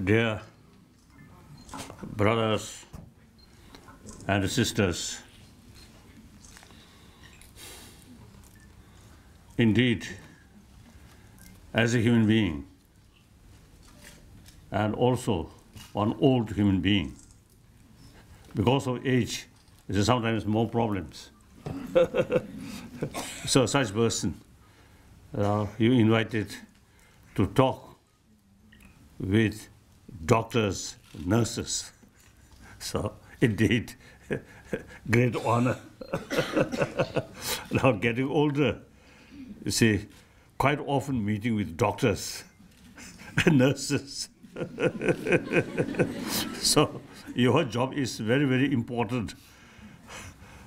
Dear brothers and sisters, indeed, as a human being, and also one old human being, because of age, there are sometimes more problems. So such person, you invited to talk with doctors, nurses. So indeed, great honor. Now getting older, you see, quite often meeting with doctors and nurses. So your job is very, very important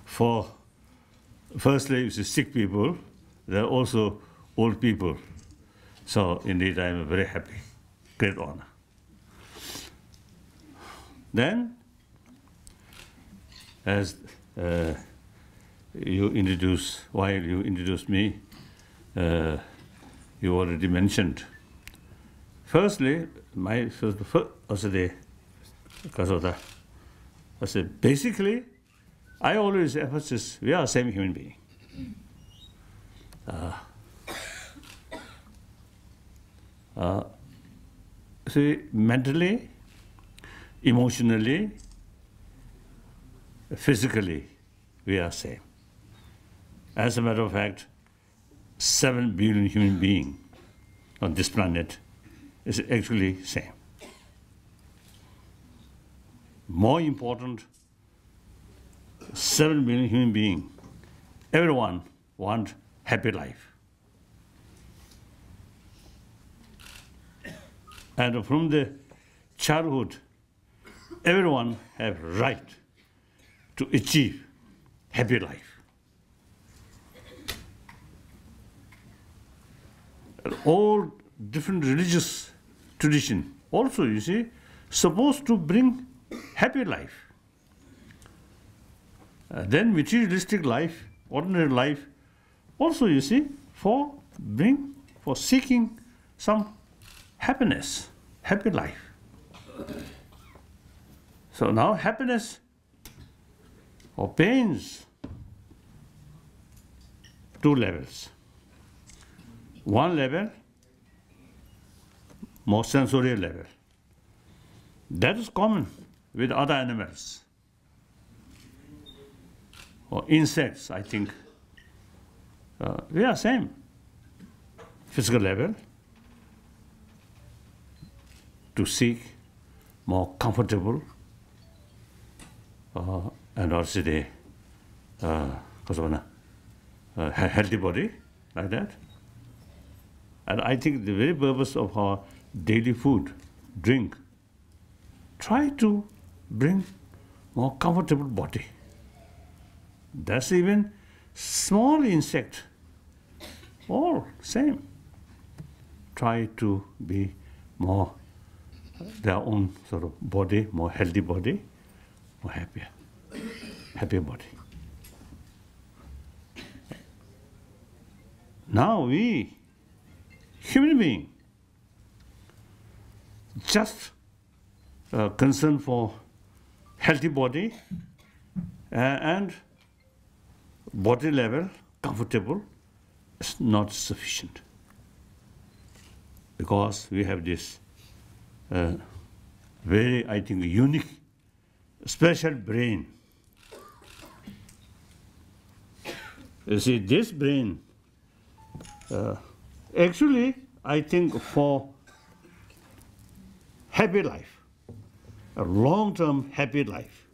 for, firstly, you see, sick people, there are also old people. So indeed, I am very happy, great honor. Then, as you introduced, while you introduced me, you already mentioned. Firstly, my first, I said, basically, I always emphasize we are the same human being. See, mentally, emotionally, physically, we are same. As a matter of fact, 7 billion human beings on this planet is actually same. More important, 7 billion human beings, everyone want happy life. And from the childhood, everyone have right to achieve happy life. And all different religious tradition also, you see, supposed to bring happy life. Then materialistic life, ordinary life, also, you see, for seeking some happiness, happy life. So now happiness or pains, 2 levels. One level, more sensorial level. That is common with other animals or insects, I think. We are same. Physical level, to seek more comfortable and also the healthy body, like that. And I think the very purpose of our daily food, drink, try to bring more comfortable body. That's even small insect, all same. Try to be more their own sort of body, more healthy body, more happier body. Now we, human being, just concern for healthy body and body level, comfortable, is not sufficient. Because we have this very, I think, unique, special brain. You see, this brain, actually, I think for happy life, a long-term happy life,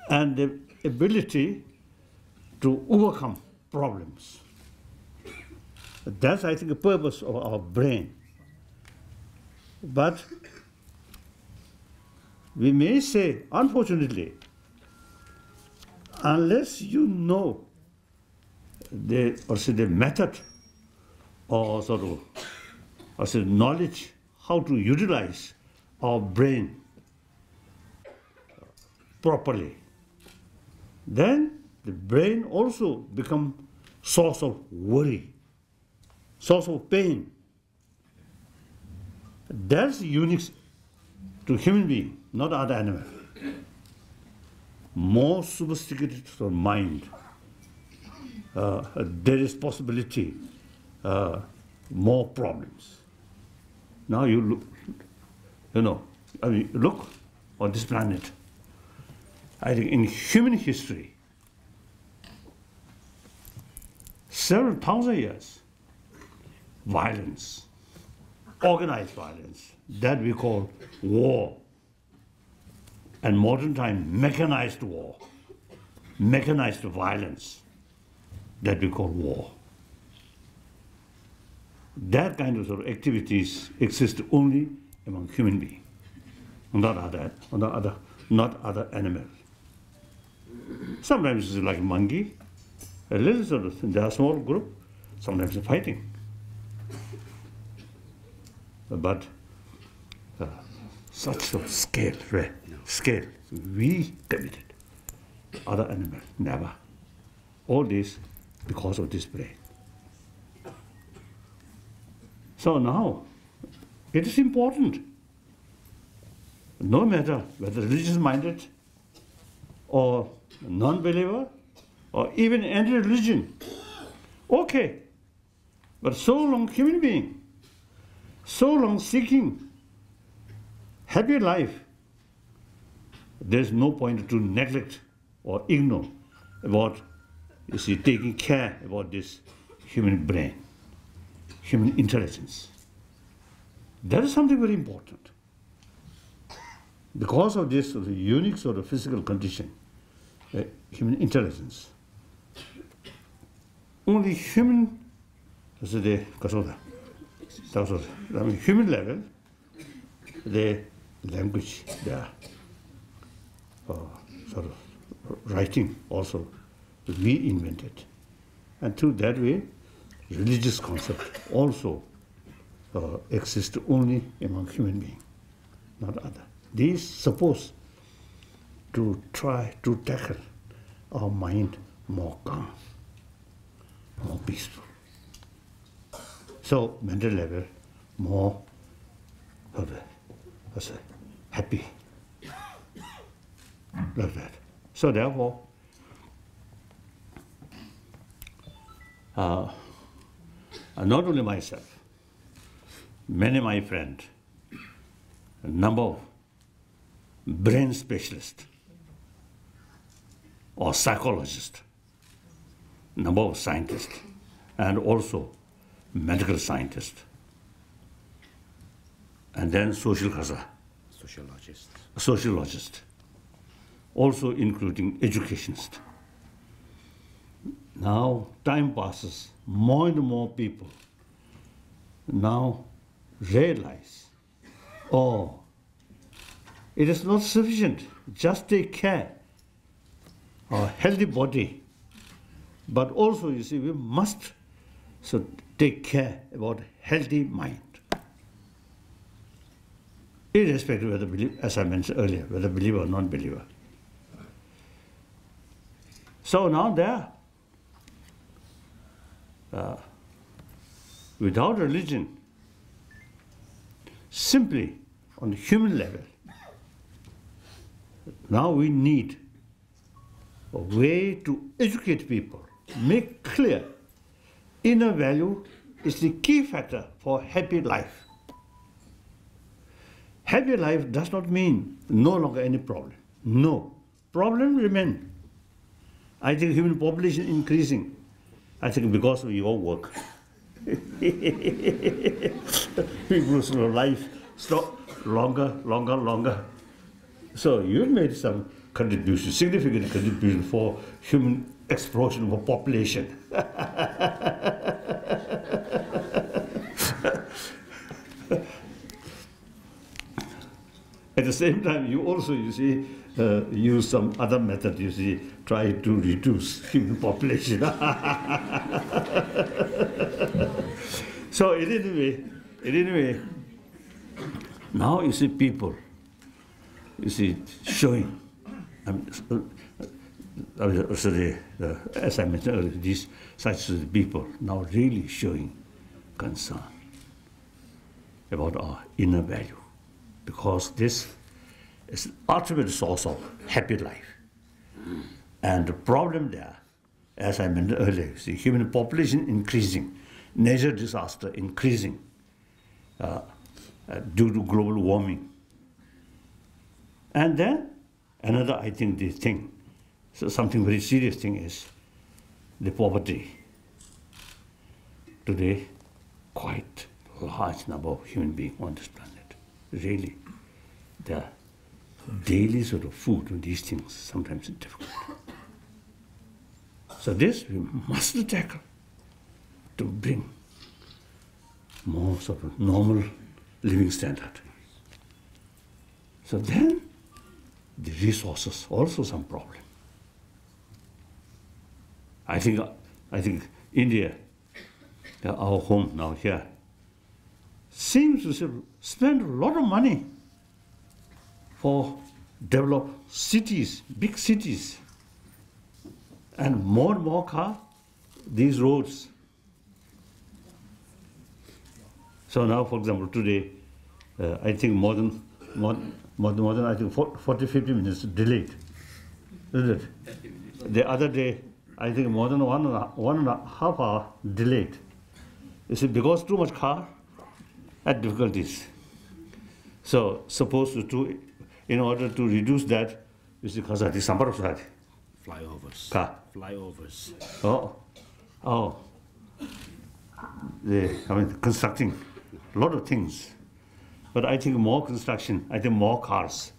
and the ability to overcome problems. That's, I think, the purpose of our brain. But we may say, unfortunately, unless you know the method or sort of knowledge how to utilize our brain properly, then the brain also becomes source of worry, source of pain. That's unique to human being, not other animal. More sophisticated mind. There is possibility, more problems. Now you look, look on this planet. I think in human history, several thousand years, violence, organized violence, that we call war. And modern time, mechanized war, mechanized violence, that we call war. That kind of activities exist only among human beings, not other animals. Sometimes it's like a monkey, a little they are a small group, sometimes they're fighting. But such a scale, we committed. Other animals, never. All this because of this brain. So now, it is important, no matter whether religious-minded or non-believer or even any religion, okay, but so long human being, so long seeking happy life, there's no point to neglect or ignore about, taking care about this human brain, human intelligence. That is something very important. Because of this unique physical condition, human intelligence, only human, human level, the language, the writing also, we invented. And through that way, religious concept also exists only among human beings, not other. These supposed to try to tackle our mind more calm, more peaceful. So mental level more happy, like that. So therefore, not only myself, many of my friends, a number of brain specialists or psychologists, number of scientists, and also medical scientists, and then sociologists, also including educationists. Now time passes, more and more people now realize, oh, it is not sufficient, just take care of a healthy body, but also, we must take care about healthy mind. Irrespective of whether, as I mentioned earlier, whether believer or non-believer. So now there, without religion, simply on the human level, now we need a way to educate people, make clear inner value is the key factor for happy life. Happy life does not mean no longer any problem. No, problem remain. I think human population increasing, I think because of your work. People's life stop longer. So you made some contribution, significant contribution for human explosion of population. At the same time, you also, use some other method, try to reduce human population. So in any way, now people, showing, as I mentioned earlier, these such people now really showing concern about our inner value, because this is the ultimate source of happy life. And the problem there, as I mentioned earlier, the human population increasing, natural disaster increasing due to global warming. And then another, I think, the thing, so something very serious thing is the poverty. Today, quite large number of human beings on this planet. Really, the daily sort of food and these things sometimes is difficult. So this we must tackle to bring more sort of normal living standard. So then the resources also some problem. I think India, our home now here, seems to spend a lot of money for develop cities, big cities, and more car, these roads. So now, for example, today, I think more than I think 40, 50 minutes delayed, isn't it? The other day, I think more than one and a half hour delayed. You see, because too much car, had difficulties. So supposed to in order to reduce that, you see, because the number of flyovers. Car. Flyovers. Oh. Constructing a lot of things. But I think more construction, I think more cars.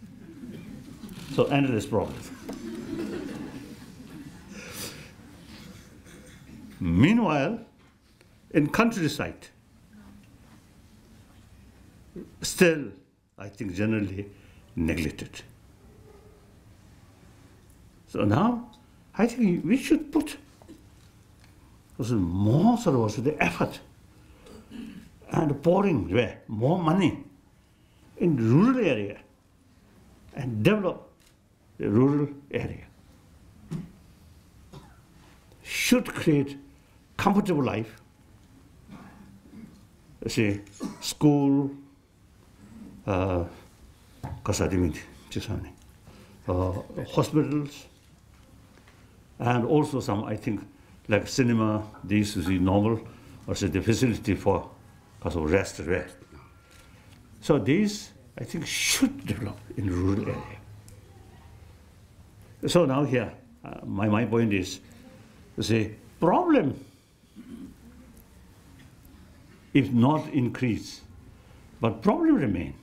So endless problems. Meanwhile, in countryside, still, I think generally neglected. So now, I think we should put more sort of also the effort and pouring more money in rural area and develop the rural area. Should create comfortable life. Say school, hospitals, and also some, I think, like cinema, these is the normal, or say the facility for because of rest. So these, I think, should develop in rural area. So now here, my point is, say, problem if not increase, but problem remain.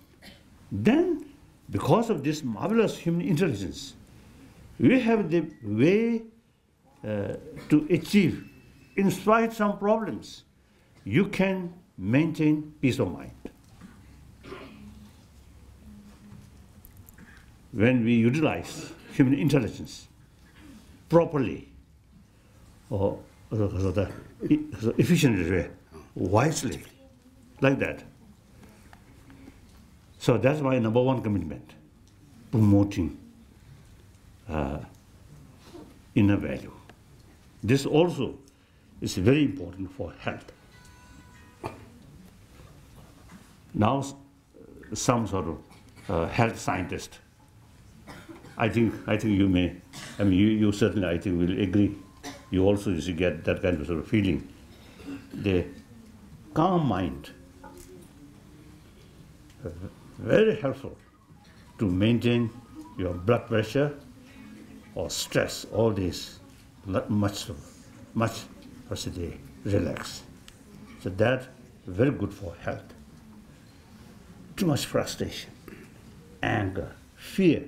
Then, because of this marvelous human intelligence, we have the way to achieve, in spite of some problems, you can maintain peace of mind. When we utilize human intelligence properly, or efficiently, wisely, like that. So that's my number one commitment, promoting inner value. This also is very important for health. Now, some sort of health scientist, I think you may, you certainly, I think, will agree. You also used to get that kind of sort of feeling. The calm mind, very helpful to maintain your blood pressure or stress, all this, much relax. So that very good for health. Too much frustration, anger, fear,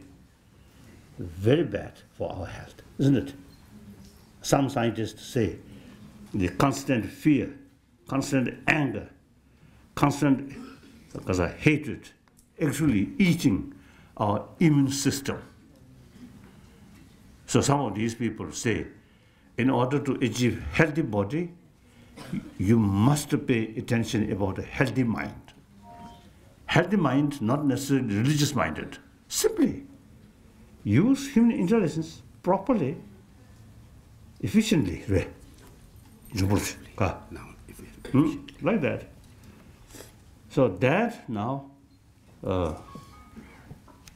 very bad for our health, isn't it? Some scientists say the constant fear, constant anger, constant hatred, actually eating our immune system. So some of these people say, in order to achieve healthy body, you must pay attention about a healthy mind. Healthy mind, not necessarily religious-minded. Simply use human intelligence properly, efficiently. Like that. So that now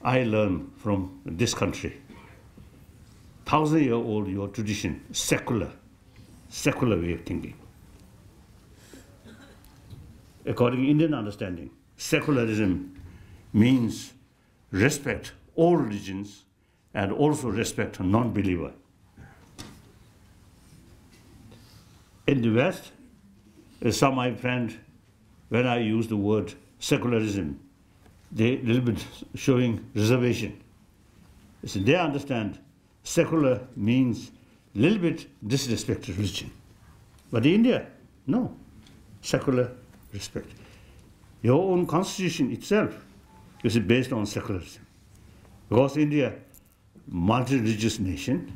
I learn from this country. 1,000-year-old your tradition, secular way of thinking. According to Indian understanding, secularism means respect all religions and also respect a non-believer. In the West, some my friend, when I use the word secularism, they a little bit showing reservation. So they understand secular means a little bit disrespect to religion. But in India, no, secular respect. Your own constitution itself is based on secularism. Because India, multi-religious nation,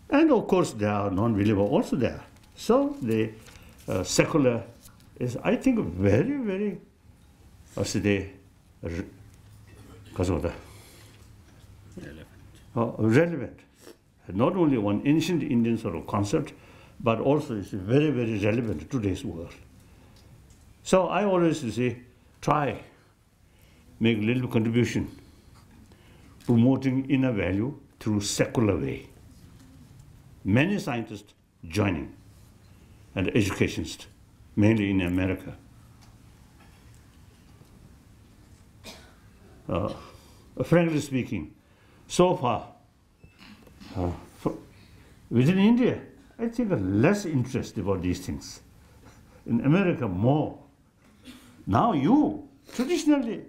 and of course there are non-believer also there. So the secular is, I think, very, very, relevant. Not only one ancient Indian sort of concept, but also it's very, very relevant to today's world. So I always say, try, make a little contribution, promoting inner value through secular way. Many scientists joining, and educationists, mainly in America. Frankly speaking, so far, within India, I think less interest about these things. In America, more. Now traditionally,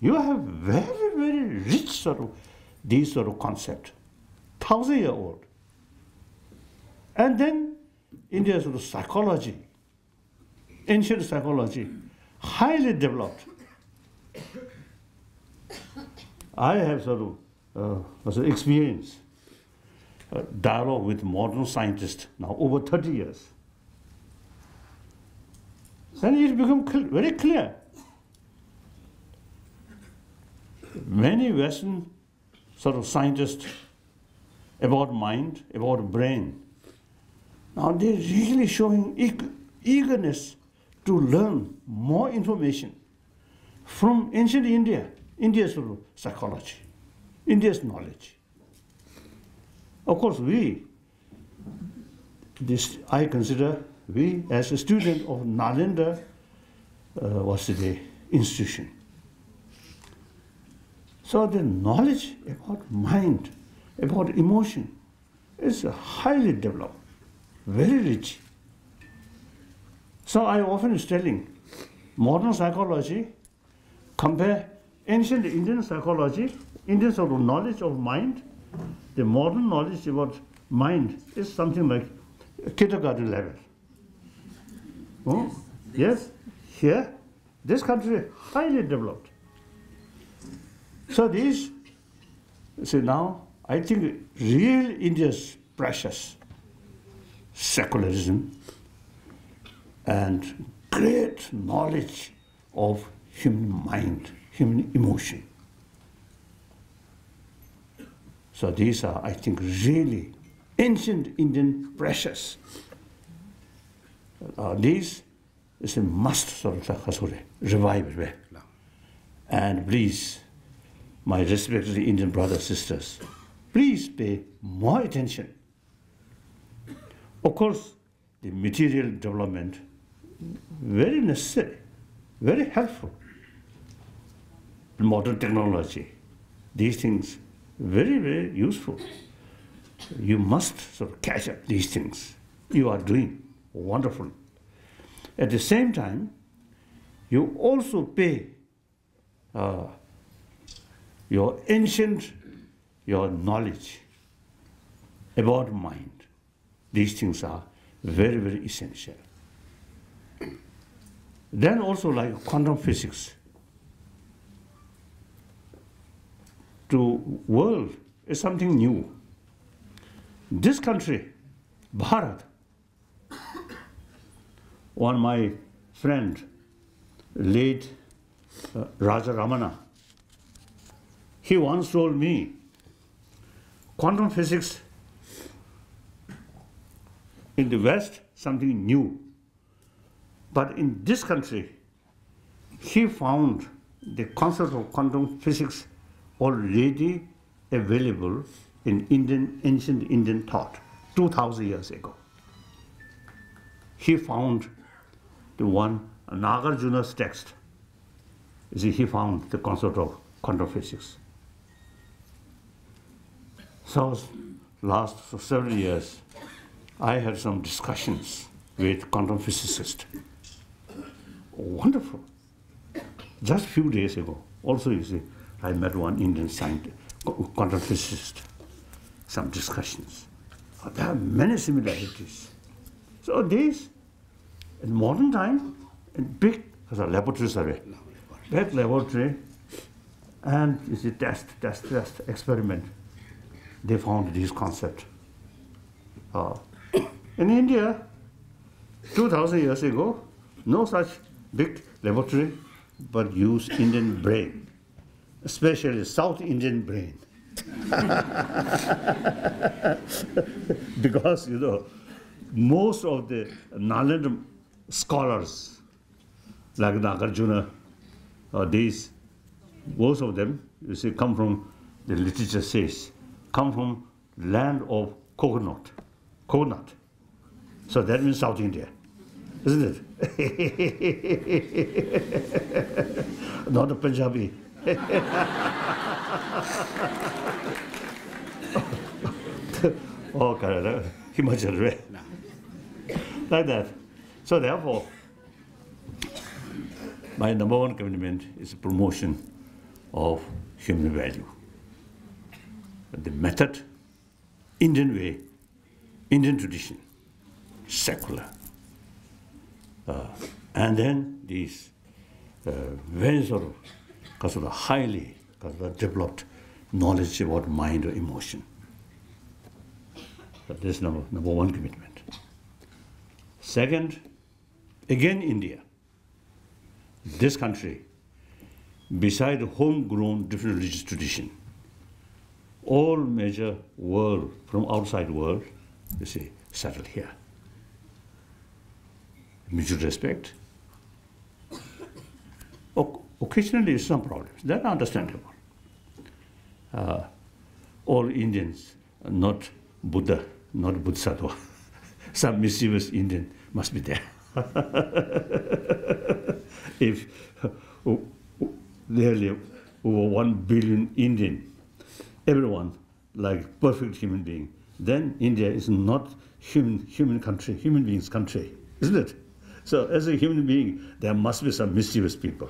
you have very, very rich sort of, these sort of concept, 1,000-year-old. And then India's sort of psychology, ancient psychology, highly developed. I have sort of experience dialogue with modern scientists now over 30 years. Then it becomes very clear. Many Western sort of scientists about mind, about brain, now they're really showing eagerness to learn more information from ancient India, India's sort of psychology, India's knowledge. Of course, I consider we as a student of Nalanda institution. So the knowledge about mind, about emotion is highly developed, very rich. So I often is telling, modern psychology, compare ancient Indian psychology, Indian sort of knowledge of mind, the modern knowledge about mind is something like kindergarten level. Oh, yes, here, this country highly developed. So these, see now, I think real India's precious secularism and great knowledge of human mind, human emotion. So these are, I think, really ancient Indian precious. These is a must sort of revive it. And please, my respected Indian brothers, sisters, please pay more attention. Of course, the material development, very necessary, very helpful. Modern technology, these things, very, very useful. You must sort of catch up these things. You are doing wonderful. At the same time, you also pay your knowledge about mind. These things are very, very essential. Then also like quantum physics. To world is something new. This country, Bharat, one my friend, late Raja Ramana, he once told me, quantum physics in the West, something new. But in this country, he found the concept of quantum physics already available in ancient Indian thought 2,000 years ago. He found the one Nagarjuna's text. You see, he found the concept of quantum physics. So last several years, I had some discussions with quantum physicists. Wonderful. Just a few days ago, also you see, I met one Indian scientist, quantum physicist, some discussions. There are many similarities. So these, in modern time, in big laboratories are there. Big laboratory, and you see, test, experiment. They found this concept. In India, 2,000 years ago, no such big laboratory, but use Indian brain, especially South Indian brain. Because, you know, most of the Nalanda scholars, like Nagarjuna, most of them, you see, come from, the literature says, come from land of coconut. So that means South India, isn't it? Not a Punjabi. Oh, Canada, Himachal, right? Like that. So therefore, my number one commitment is promotion of human value. The method, Indian way, Indian tradition, secular. And then these very sort of highly developed knowledge about mind or emotion. So this is number one commitment. Second, again India. This country, beside homegrown different religious tradition, all major world, from outside world, you see, settled here. Mutual respect. Occasionally some problems, that are understandable. All Indians are not Buddha, not Bodhisattva. Some mischievous Indian must be there. If nearly over 1 billion Indian, everyone like perfect human being, then India is not human country, human beings country, isn't it? So as a human being, there must be some mischievous people.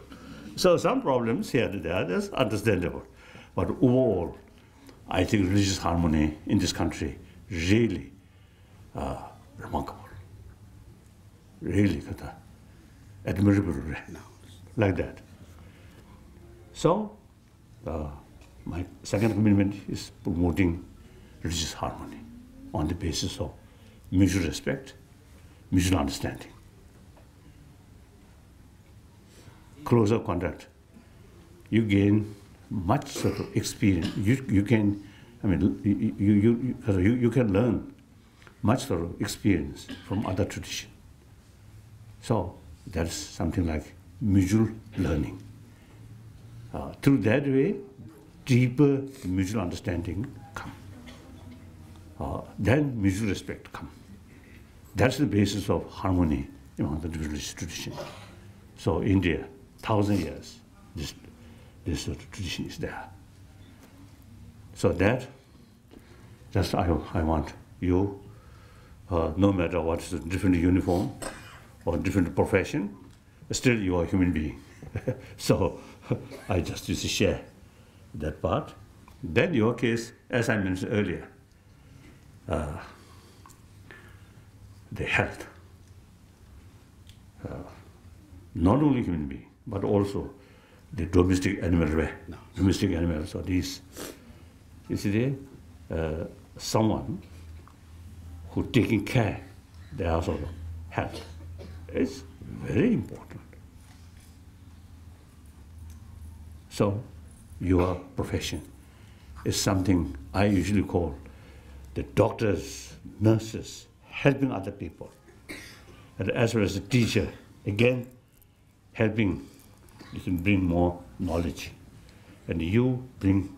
So some problems here and there, that's understandable. But overall, I think religious harmony in this country really remarkable. Really admirable, like that. So, my second commitment is promoting religious harmony on the basis of mutual respect, mutual understanding. Closer contact, you gain much sort of experience. You can, I mean, you can learn much sort of experience from other tradition. So that's something like mutual learning. Through that way, deeper mutual understanding come. Then mutual respect come. That's the basis of harmony among the religious tradition. So India, 1,000 years, this sort of tradition is there. So that's I want you, no matter what's the different uniform or different profession, still you are a human being. So I just used to share that part. Then your case, as I mentioned earlier, the health. Not only human being, but also the domestic animal, domestic animals. So these, you see, someone who taking care their household health is very important. So your profession is something I usually call the doctors, nurses, helping other people, and as well as the teacher, again, helping you can bring more knowledge. And you bring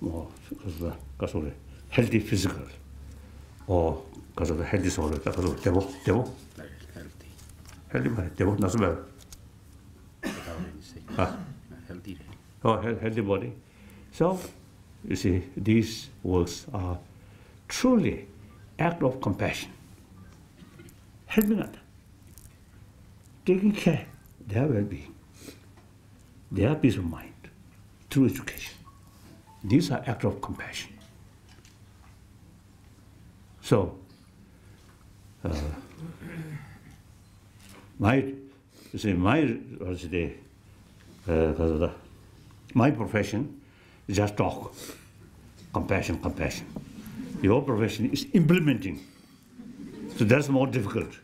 more because of the healthy physical or because of the healthy soul. Healthy. Healthy body, not so bad. Healthy. Oh, healthy body. So, you see, these works are truly act of compassion, helping others, taking care of their well-being, their peace of mind through education. These are acts of compassion. So, my profession is just talk, compassion. Your profession is implementing. So that's more difficult.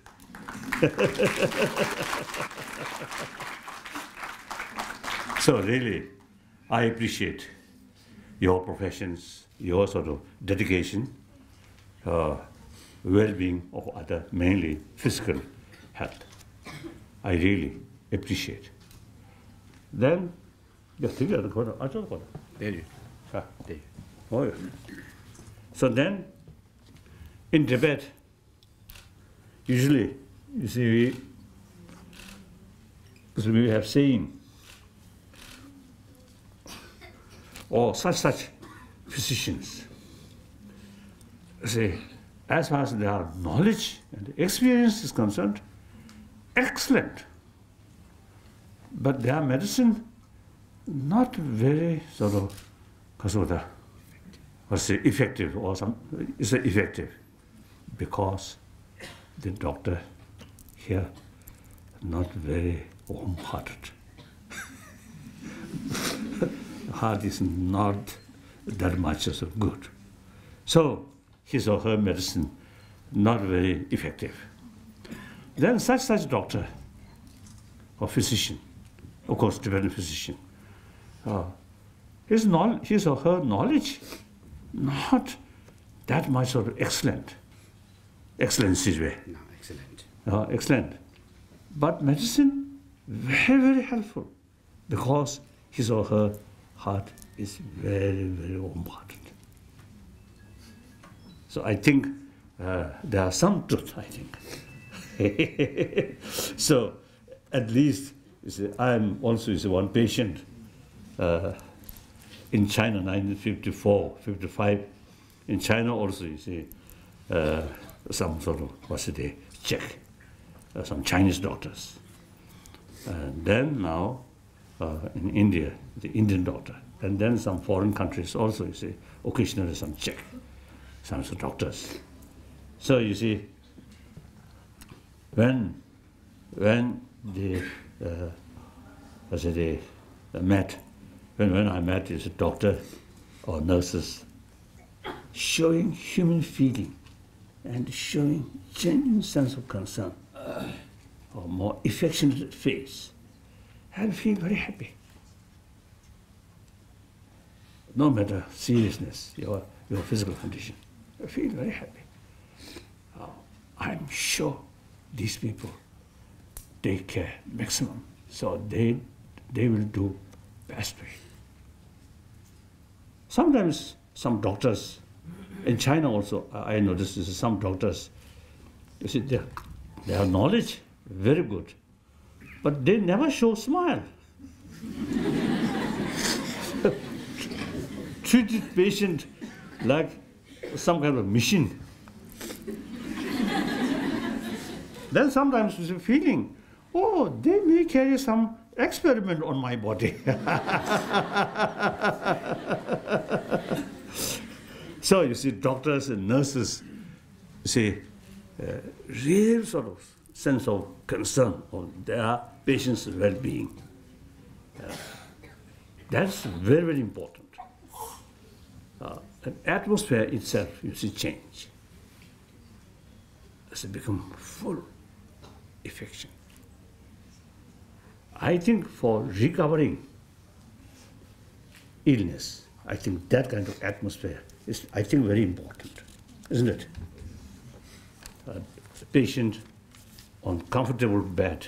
So really, I appreciate your professions, your sort of dedication, well-being of other, mainly physical health. I really appreciate. Then, so then, in Tibet, usually, you see, we have saying, or such physicians say, as far as their knowledge and experience is concerned, excellent. But their medicine, not very sort of, effective or some, is effective because the doctor here not very warm-hearted. Heart is not that much as good. So his or her medicine not very effective. Then such doctor or physician, of course Tibetan physician, his or her knowledge not that much sort of excellent. Excellence is way. No, excellent. Excellent. But medicine, very helpful because his or her heart is very warm-hearted. So I think there are some truth, I think. So at least, you see, I am also one patient in China, 1954, 55. In China also, you see, some sort of, check, some Chinese doctors. And then now, in India, the Indian doctor. And then some foreign countries also, you see, occasionally some check, some doctors. So you see, when they met, when I met is a doctor or nurses, showing human feeling and showing genuine sense of concern or more affectionate face, I feel very happy. No matter seriousness, your physical condition, I feel very happy. I'm sure these people take care maximum, so they will do best way. Sometimes some doctors, in China also, I noticed this, some doctors, you see, their knowledge very good, but they never show smile. Treated patient like some kind of machine. Then sometimes there's a feeling, oh, they may carry some experiment on my body. So you see, doctors and nurses, you see, real sort of sense of concern on their patients' well-being. That's very important. An atmosphere itself, you see, change. As it become full affection. I think for recovering illness, I think that kind of atmosphere is, I think, very important, isn't it? A patient on comfortable bed,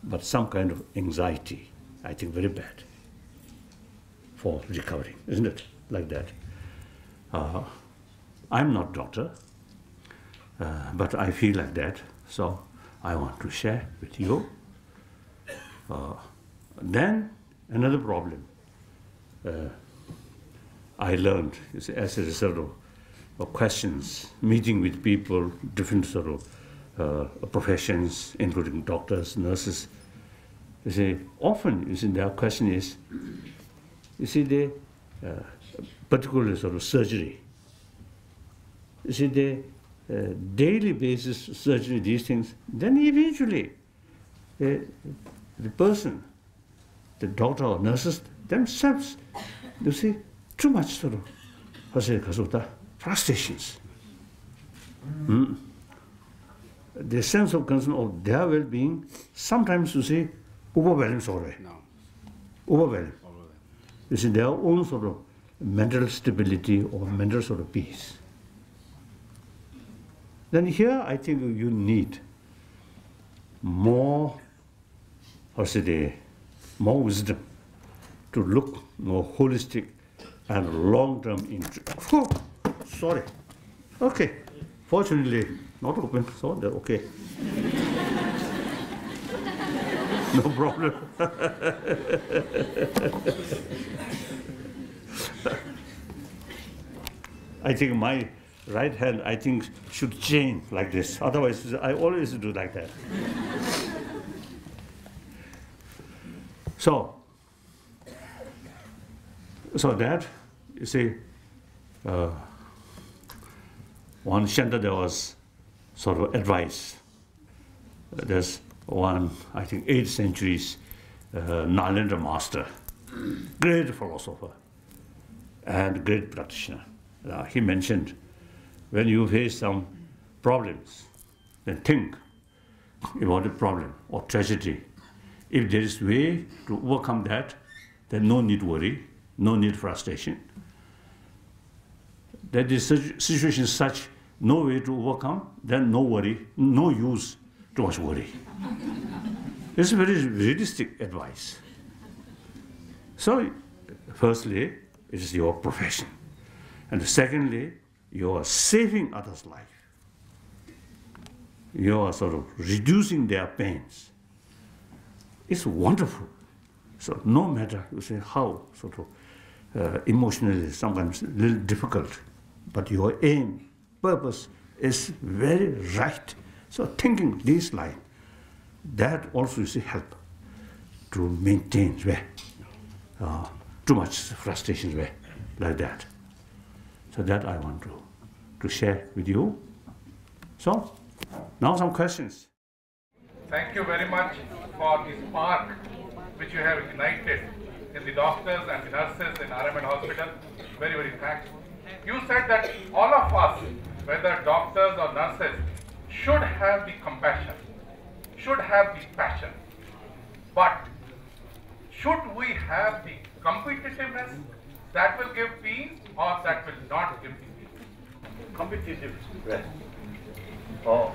but some kind of anxiety, I think, very bad for recovering, isn't it? Like that. I'm not doctor, but I feel like that, so I want to share with you. Then another problem I learned is as a result of questions, meeting with people, different sort of professions, including doctors, nurses. You see, often you see, their question is, you see, the particular sort of surgery. You see, the daily basis surgery, these things, then eventually the person, the doctor or nurses themselves, you see, too much sort of frustrations. The sense of concern of their well-being, sometimes you see, overwhelms already. No. Overwhelmed. You see, their own sort of mental stability or mental sort of peace. Then here, I think you need more, more wisdom to look more holistic and long-term into. Oh, sorry. Okay. Fortunately, not open, so they're okay. No problem. I think my right hand, I think, should change like this. Otherwise, I always do like that. So that, you see, one center there was sort of advice. There's one, I think, 8th century's Nalendra master, great philosopher and great practitioner. He mentioned, when you face some problems, then think about the problem or tragedy. If there is a way to overcome that, then no need worry, no need frustration. That the situation is such, no way to overcome, then no worry, no use too much worry. It's very realistic advice. So, firstly, it is your profession. And secondly, you are saving others' life. You are sort of reducing their pains. It's wonderful. So no matter, you say, how sort of emotionally sometimes a little difficult, but your aim, purpose is very right. So thinking this line, that also is a help to maintain too much frustration like that. So that I want to share with you. So now some questions. Thank you very much for this spark which you have ignited in the doctors and the nurses in RMN Hospital. Very, very thanks. You said that all of us, whether doctors or nurses, should have the compassion, should have the passion. But should we have the competitiveness that will give peace or that will not give peace? Competitiveness or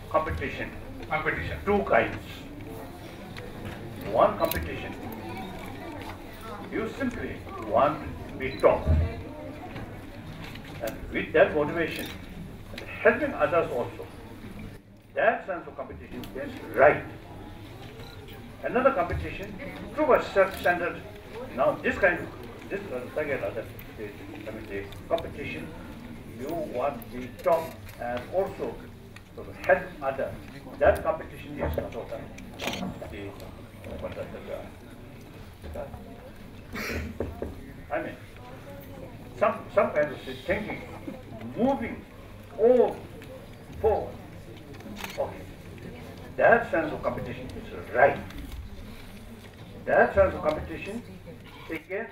competition. Competition. Two kinds. One competition, you simply want to be top. And with that motivation, and helping others also, that sense of competition is right. Another competition, through a self-centered, now this kind of, the competition, you want to be top and also to help others. That competition is not I mean, some kind of thinking, moving all forward. Okay. That sense of competition is right. That sense of competition, again,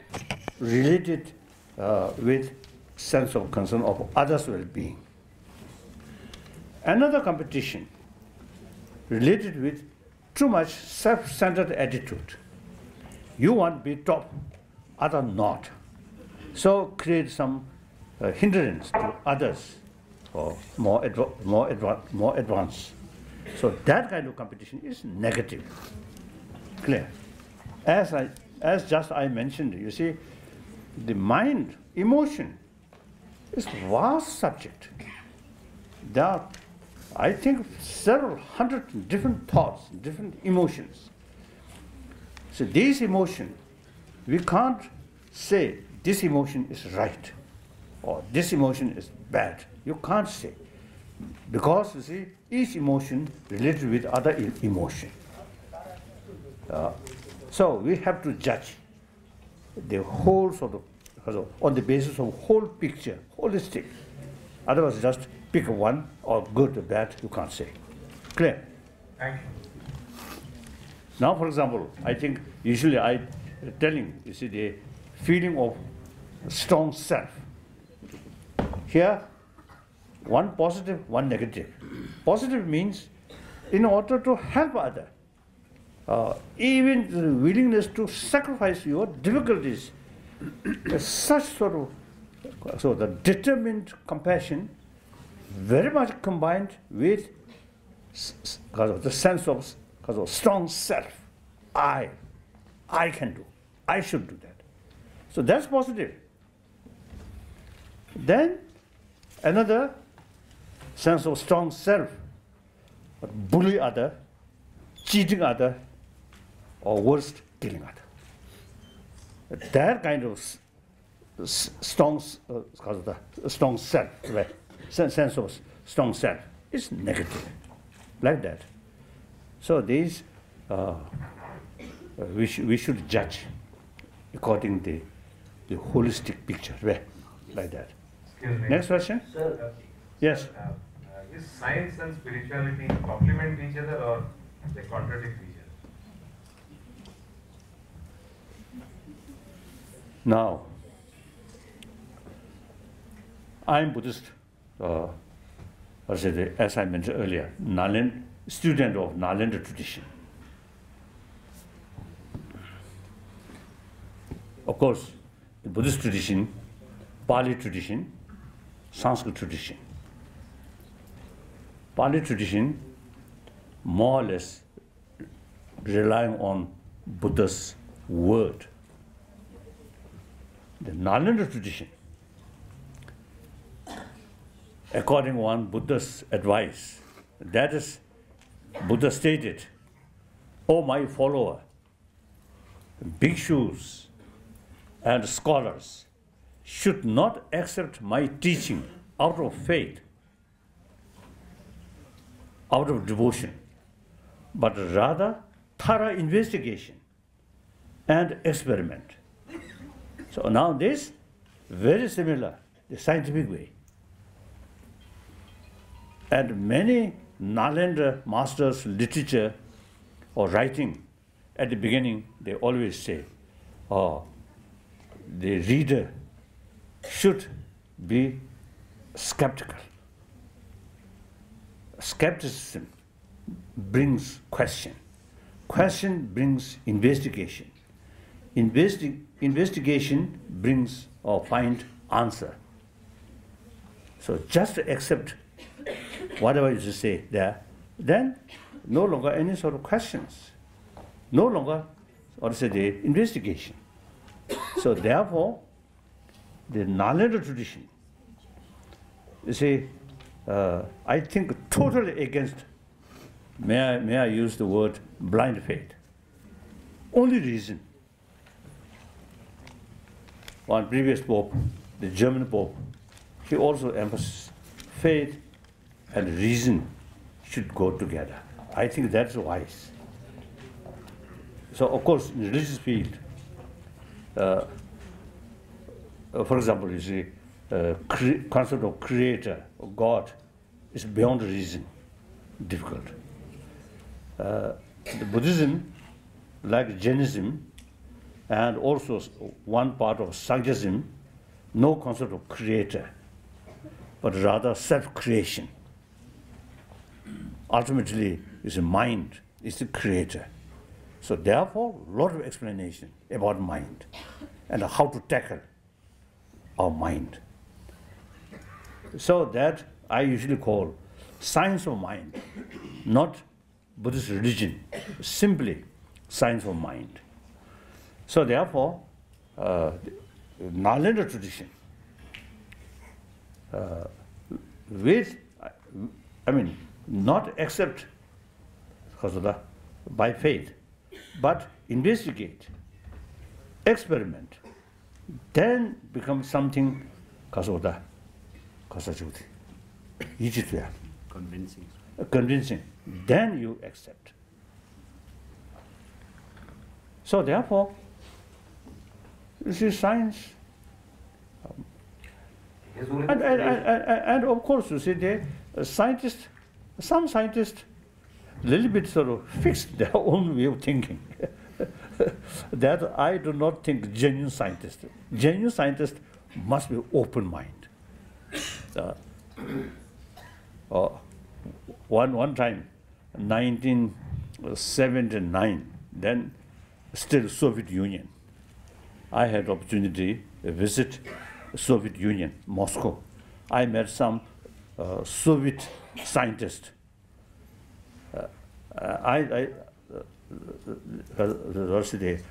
related with sense of concern of others' well-being. Another competition related with too much self-centered attitude. You want to be top, other not. So create some hindrance to others or more advanced. So that kind of competition is negative. Clear? as just I mentioned, you see, the mind, emotion, is a vast subject. There are, I think, several hundred different thoughts, different emotions. So these emotions, we can't say this emotion is right or this emotion is bad. You can't say. Because, you see, each emotion related with other emotion. So we have to judge the whole sort of, on the basis of whole picture, holistic. Otherwise, just pick one, or good or bad, you can't say. Clear? Thank you. Now, for example, I think usually I telling, you see, the feeling of strong self. Here, one positive, one negative. Positive means in order to help other, even the willingness to sacrifice your difficulties, such sort of, so the determined compassion, very much combined with the sense of strong self. I can do, I should do that. So that's positive. Then another sense of strong self, bully other, cheating other, or worst, killing other. That kind of strong self, right? Sense of strong self is negative, like that. So these we should judge according to the holistic picture, right? Like that. Excuse me. Next question. Sir, Yes. is science and spirituality complement each other or they contradict each other? Now, I'm Buddhist, as I mentioned earlier, student of Nalanda tradition. Of course, the Buddhist tradition, Pali tradition, Sanskrit tradition. Pali tradition, more or less relying on Buddha's word. The Nalanda tradition, according to Buddha's advice, that is, Buddha stated, "O my follower, bhikshus and scholars should not accept my teaching out of faith, out of devotion, but rather thorough investigation and experiment." So now this, very similar, the scientific way. And many Nalanda masters, literature or writing, at the beginning, they always say, the reader should be skeptical. Skepticism brings question. Question brings investigation. Investigation brings or find answer. So just accept whatever you say there, then no longer any sort of questions, no longer, or say, the investigation. So therefore, the Nalanda tradition, you see, I think totally against, may I use the word blind faith. Only reason. One previous Pope, the German Pope, he also emphasized faith and reason should go together. I think that's wise. So of course, in the religious field, for example, you see, concept of creator, of God, is beyond reason, difficult. The Buddhism, like Jainism, and also one part of Sankhyaism, no concept of creator, but rather self-creation. Ultimately, it's a mind, it's the creator. So therefore, a lot of explanation about mind and how to tackle our mind. So that I usually call science of mind, not Buddhist religion, simply science of mind. So therefore, Nalanda tradition, with, I mean, not accept by faith, but investigate, experiment, then become something convincing. Then you accept. So therefore, this is science. And of course, you see, some scientists, little bit sort of fixed their own way of thinking. That I do not think genuine scientists. Genuine scientists must be open mind. One time, 1979, then still Soviet Union. I had opportunity to visit Soviet Union, Moscow. I met some Soviet scientists.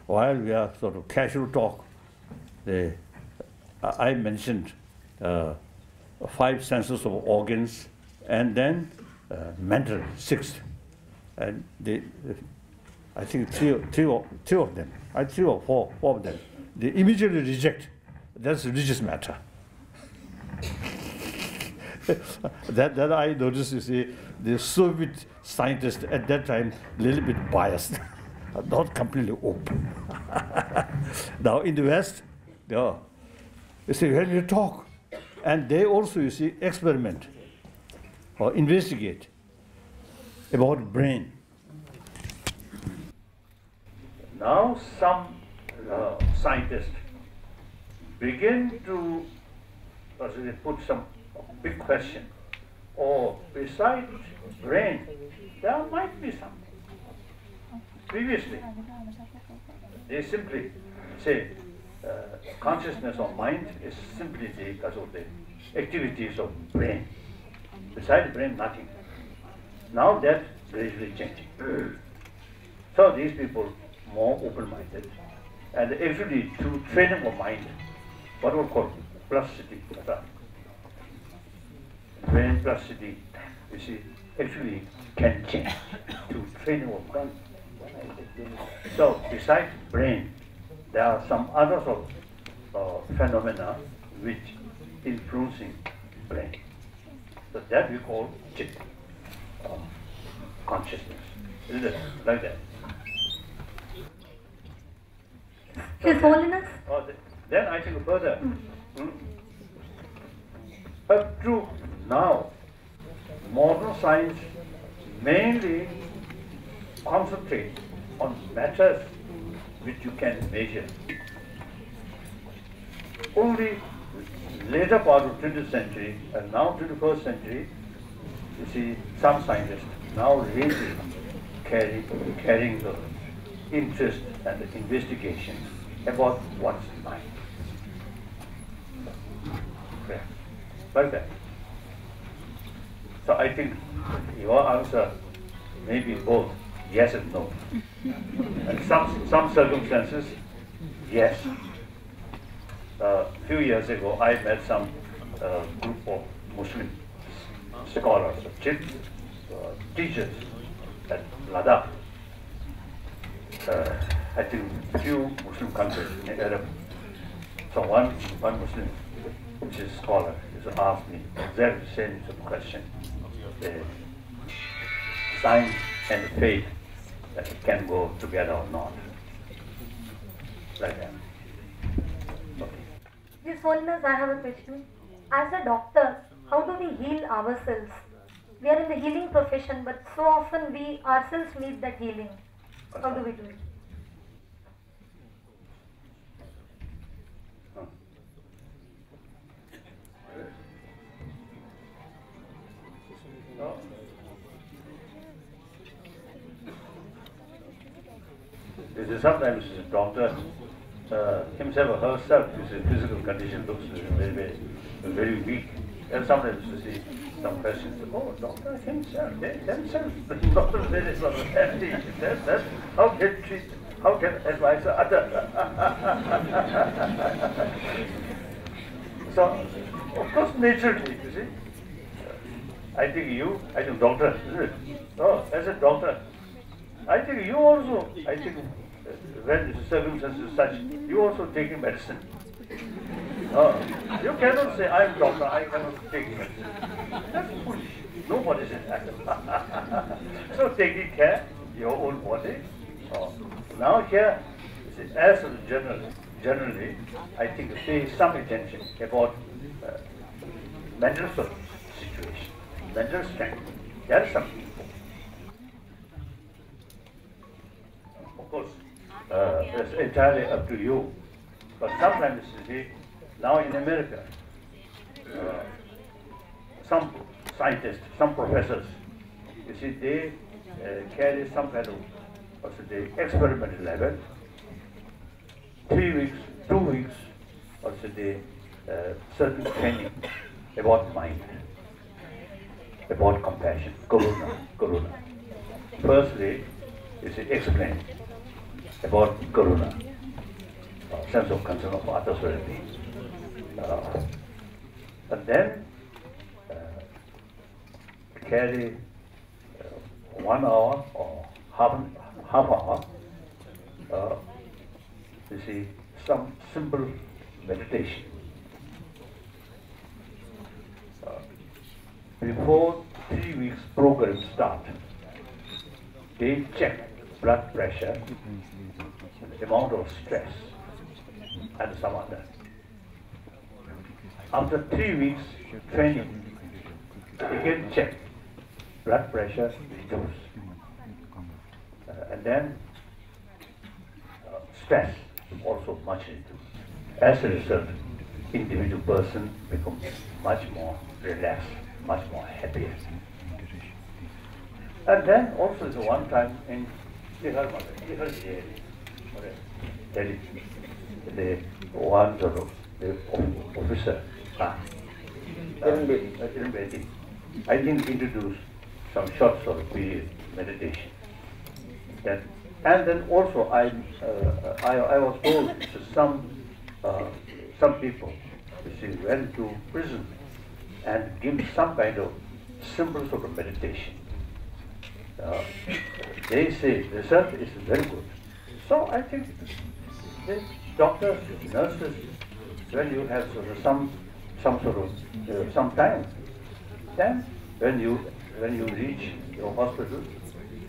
While we are sort of casual talk, I mentioned 5 senses of organs, and then mental 6, and I think three of them, 3 or 4 of them, they immediately reject. That's religious matter. that I noticed, you see, the Soviet scientists at that time a little bit biased, not completely open. Now in the West, you see, when you talk, and they also, you see, experiment or investigate about brain. Now some scientists begin to put some big question, or besides brain, there might be something. Previously, they simply say consciousness or mind is simply because of the activities of brain. Besides brain, nothing. Now that gradually changing. So these people more open-minded, and actually to training of mind, what we call plasticity. Brain plasticity, you see, actually can change to training of mind. So besides brain, there are some other sort of phenomena which influencing brain. So that we call chit, consciousness. Isn't it? Like that. His Holiness? Then I think further. Up to now, modern science mainly concentrate on matters which you can measure. Only later part of 20th century and now 21st century, you see, some scientists now really carrying the interest and the investigation about one's mind. Okay. Like that. So I think your answer may be both yes and no. And some circumstances, yes. A few years ago, I met some group of Muslim scholars, teachers at Ladakh. I think few Muslim countries in Arab. So one Muslim, which is scholar, has asked me exactly the same sort of question. Science and faith, that it can go together or not. Like that. Okay. His Holiness, I have a question. As a doctor, how do we heal ourselves? We are in the healing profession, but so often we ourselves need that healing. How do we do it? Sometimes the doctor himself or herself, his physical condition looks very weak. And sometimes you see some questions, oh, doctor himself, themselves, the doctor said it's not healthy. That's how they treat How can I advise others? So, of course, naturally, you see. I think doctor, isn't it? No, as a doctor, I think you also, when the circumstances such, you also taking medicine. You cannot say, I'm doctor, I cannot take medicine. That's foolish. Nobody says that. So taking care of your own body. Now here, as generally, I think pay some attention about mental situation, mental strength. There are some people. Of course, it's entirely up to you. But sometimes, you see, now in America, some scientists, some professors, you see, they carry some kind of, experimental level, 3 weeks, 2 weeks, certain training about mind, about compassion, karuna. Firstly, you see, explain about karuna, sense of concern of others' well-being. And then carry 1 hour or half hour, you see, some simple meditation. Before 3 weeks program start, they check blood pressure, amount of stress, and some other. After 3 weeks training, again check blood pressure reduce, and then stress also much reduced. As a result, individual person becomes much more relaxed, much more happier. And then also the one time in Delhi, the one sort of the officer, I think introduced some short sort of period meditation. And then also I was told that some people, you see, went to prison and give some kind of simple sort of meditation. They say the result is very good. So I think the doctors, nurses, when you have sort of some time, then when you reach your hospital,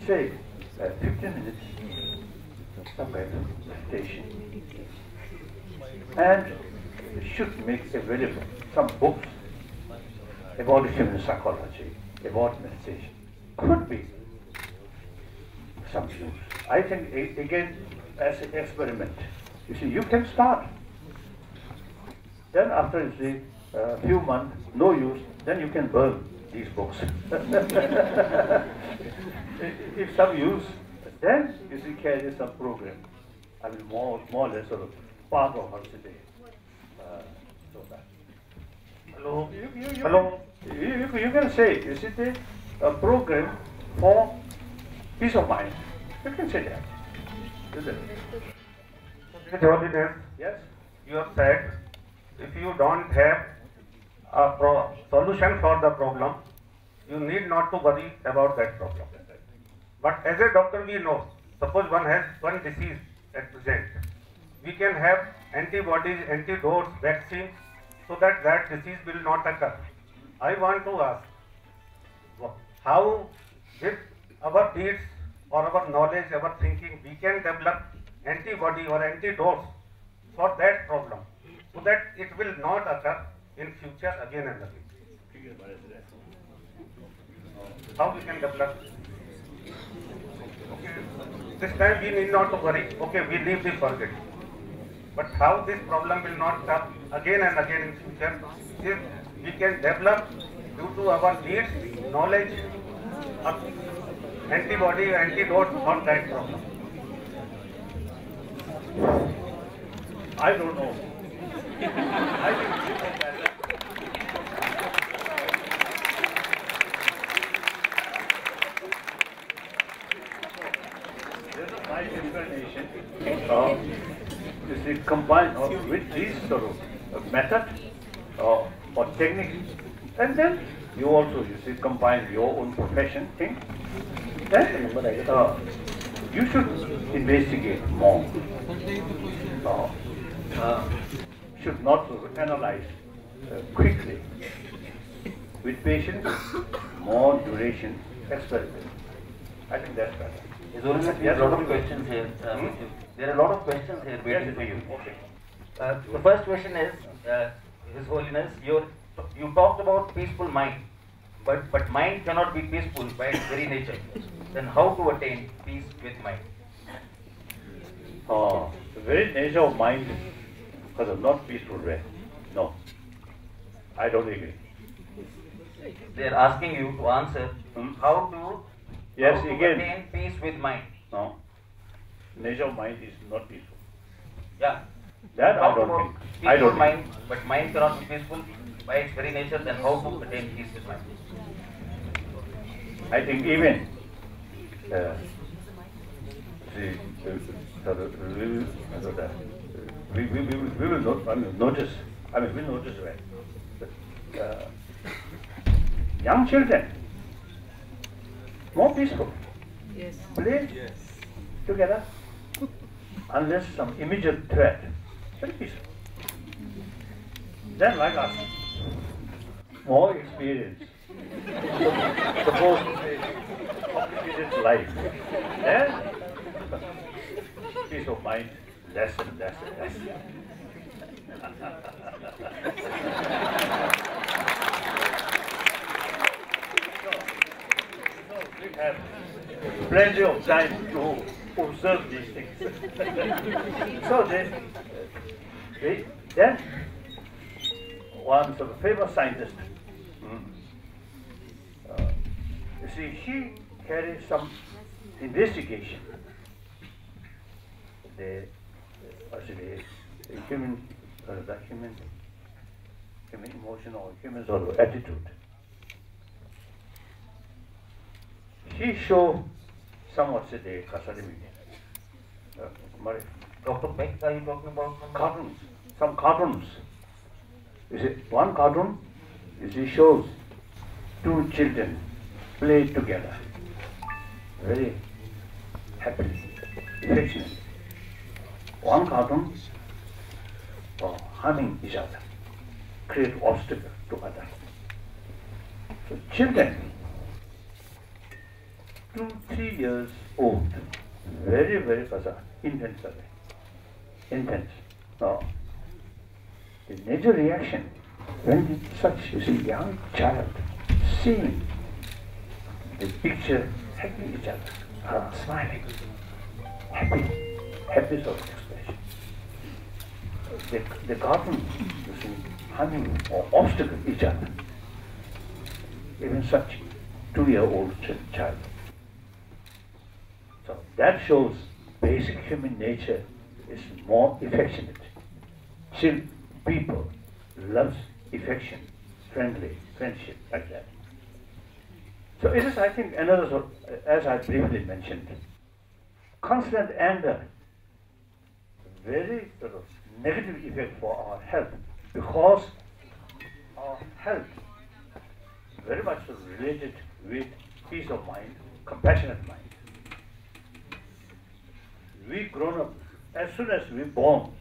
say 15 minutes, some kind of meditation, and you should make available some books about human psychology, about meditation. Could be some use. I think again, as an experiment, you see, you can start. Then after you see a few months, no use, then you can burn these books. If some use, then you see carry some program. I mean more or less sort of part of our today. So that. Hello. Hello. You can say, you see, a program for peace of mind. You can say that. Isn't it? His Holiness, Yes. you have said, if you don't have a solution for the problem, you need not to worry about that problem. But as a doctor, we know, suppose one has one disease at present, we can have antibodies, antidotes, vaccine, so that that disease will not occur. I want to ask, how with our deeds or our knowledge, our thinking, we can develop antibody or antidotes for that problem, so that it will not occur in future again and again. How we can develop? Okay. This time we need not to worry. Okay, we leave the forget. But how this problem will not come again and again in future, if we can develop due to our needs, knowledge, antibody, antidote for that problem. I don't know. I think you know better. There's a explanation, you see, combined with these sort of method or technique, and then you also, you see, combine your own profession thing, then you should investigate more. Should not analyze quickly. With patience, more duration experiment. I think that's better. His Holiness, there are a lot of questions here. There are a lot of questions here waiting for you. Okay. The first question is, His Holiness, you talked about peaceful mind, but mind cannot be peaceful by its very nature. Then how to attain peace with mind? The very nature of mind has a not peaceful way. No, I don't agree. They are asking you to answer how to attain peace with mind. No, nature of mind is not peaceful. Yeah. That I don't think. I don't mind, but mind cannot be peaceful by its very nature. Then how to attain peace with mind? I think even we will not, notice. I mean, we notice that young children more peaceful. Yes. Play together unless some immediate threat. Very peaceful. Then like us, more experience. Suppose complicated life. Then peace of mind, less and less and less. So we have plenty of time to observe these things. So then one sort of famous scientist, you see, she carries some investigation. The human emotion or human sort of attitude. She show somewhat the Kasarimi. Dr. Peck, are you talking about cartoons? Some cartoons. You see, one cartoon, you see, shows two children play together, very happily, affectionately. One cartoon, harming each other, create obstacle to others. So children, 2-3 years old, very, very intense. Now, the major reaction when such, you see, young child seeing the picture, hugging each other, smiling, happy sort of expression. The cartoon, you see, harming or obstacle each other. Even such 2-year-old child. So that shows basic human nature is more affectionate. Still, people loves affection, friendship, like that. So it is, I think, another sort, as I briefly mentioned, constant anger, very sort of negative effect for our health, because our health very much related with peace of mind, compassionate mind. We grown up, as soon as we born,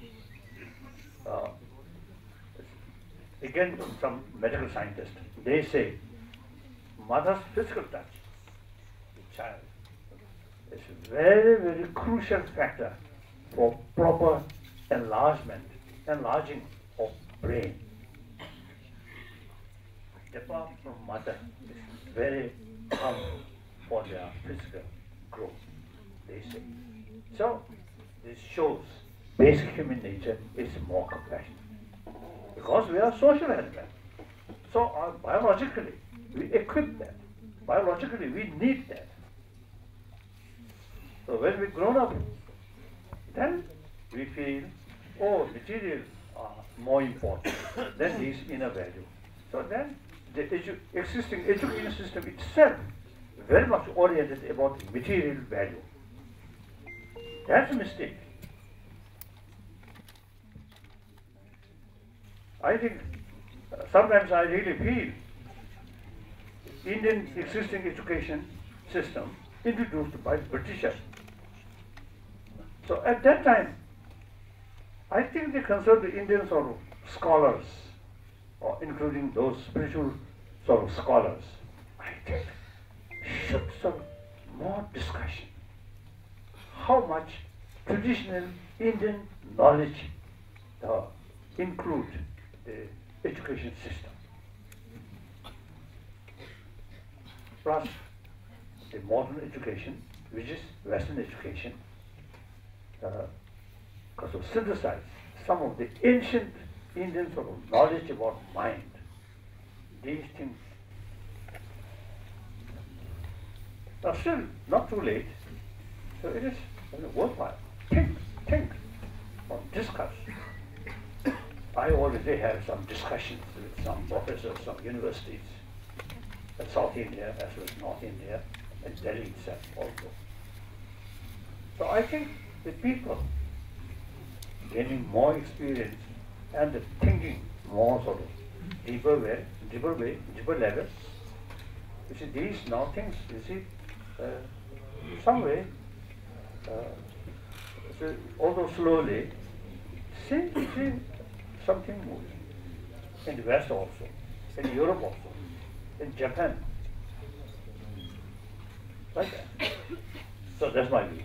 again some medical scientists, they say mother's physical touch, the child, is a very, very crucial factor for proper enlarging of brain. Apart from mother, it's very harmful for their physical growth, they say. So, this shows basic human nature is more compassionate. Because we are social animals. So, biologically, we equip that. Biologically, we need that. So, when we grown up, then we feel, oh, materials are more important than this inner value. So then, the existing education system itself very much oriented about material value. That's a mistake. I think sometimes I really feel Indian existing education system introduced by Britishers. So at that time, I think they considered the Indians sort of scholars, or including those spiritual sort of scholars. I think should some more discussion. How much traditional Indian knowledge include the education system, plus the modern education, which is Western education, because of synthesize some of the ancient Indian sort of knowledge about mind. These things are still not too late, so it is worthwhile. Think, or discuss. I already have some discussions with some professors, some universities at South India as well as North India, and Delhi itself also. So I think the people gaining more experience and the thinking more sort of deeper level. You see, these now things, you see, some way, so although slowly, see something moving. In the West also, in Europe also, in Japan. Like that. So that's my view.